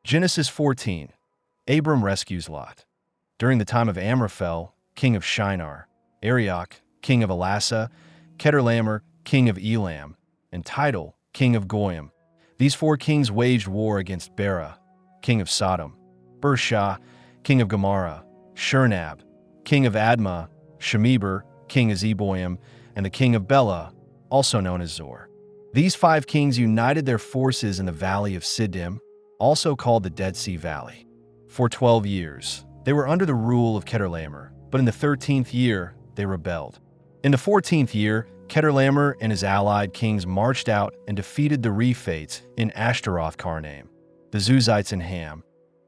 Genesis 14. Abram rescues Lot. During the time of Amraphel, king of Shinar, Arioch, king of Elasa, Chedorlaomer, king of Elam, and Tidal, king of Goyim, these four kings waged war against Bera, king of Sodom, Bersha, king of Gomorrah, Shurnab, king of Admah, Shemeber, king of Zeboim, and the king of Bela, also known as Zor. These five kings united their forces in the valley of Siddim, also called the Dead Sea Valley. For 12 years, they were under the rule of Chedorlaomer, but in the 13th year, they rebelled. In the 14th year, Chedorlaomer and his allied kings marched out and defeated the Rephates in Ashtaroth Karnaim, the Zuzites in Ham,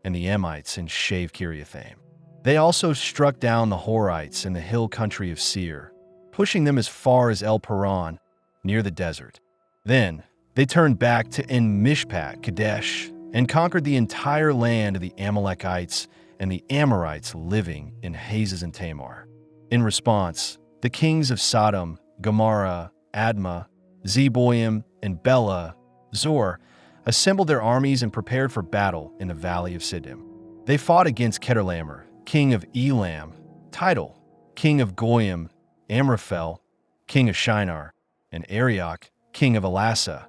and the Emites in Shave Kiriathaim. They also struck down the Horites in the hill country of Seir, pushing them as far as El Paran, near the desert. Then they turned back to En-Mishpat Kadesh and conquered the entire land of the Amalekites and the Amorites living in Hazes and Tamar. In response, the kings of Sodom, Gomorrah, Admah, Zeboim, and Bela, Zor, assembled their armies and prepared for battle in the valley of Siddim. They fought against Chedorlaomer, king of Elam, Tidal, king of Goyim, Amraphel, king of Shinar, and Arioch, king of Elasa,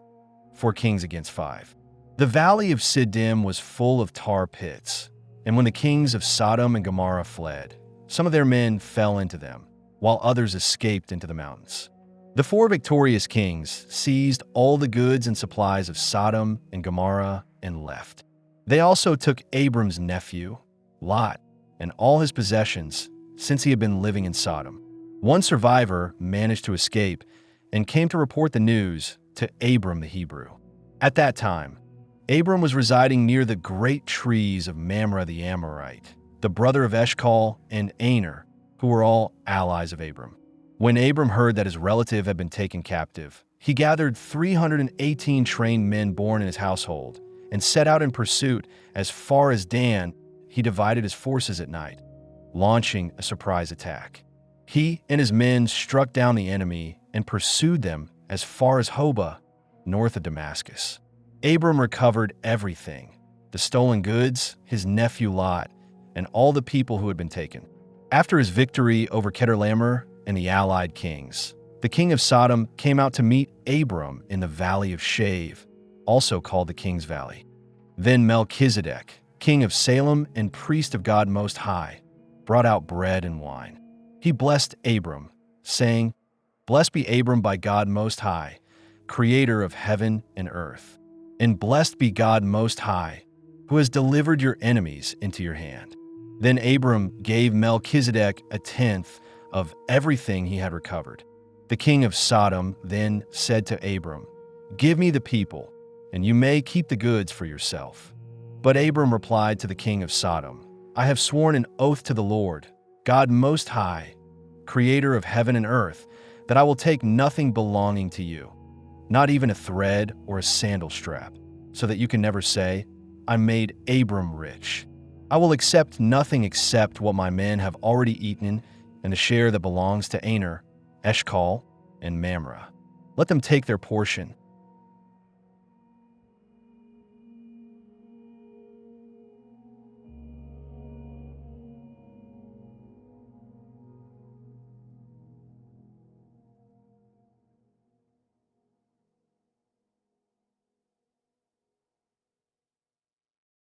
4 kings against 5. The valley of Siddim was full of tar pits, and when the kings of Sodom and Gomorrah fled, some of their men fell into them, while others escaped into the mountains. The 4 victorious kings seized all the goods and supplies of Sodom and Gomorrah and left. They also took Abram's nephew, Lot, and all his possessions, since he had been living in Sodom. One survivor managed to escape and came to report the news to Abram the Hebrew. At that time, Abram was residing near the great trees of Mamre the Amorite, the brother of Eshcol and Aner, who were all allies of Abram. When Abram heard that his relative had been taken captive, he gathered 318 trained men born in his household and set out in pursuit as far as Dan. He divided his forces at night, launching a surprise attack. He and his men struck down the enemy and pursued them as far as Hobah, north of Damascus. Abram recovered everything: the stolen goods, his nephew Lot, and all the people who had been taken. After his victory over Chedorlaomer and the allied kings, the king of Sodom came out to meet Abram in the valley of Shave, also called the King's Valley. Then Melchizedek, king of Salem and priest of God Most High, brought out bread and wine. He blessed Abram, saying, "Blessed be Abram by God Most High, creator of heaven and earth. And blessed be God Most High, who has delivered your enemies into your hand." Then Abram gave Melchizedek a tenth of everything he had recovered. The king of Sodom then said to Abram, "Give me the people, and you may keep the goods for yourself." But Abram replied to the king of Sodom, "I have sworn an oath to the Lord, God Most High, creator of heaven and earth, that I will take nothing belonging to you, not even a thread or a sandal strap, so that you can never say, 'I made Abram rich.' I will accept nothing except what my men have already eaten and the share that belongs to Aner, Eshcol, and Mamre. Let them take their portion,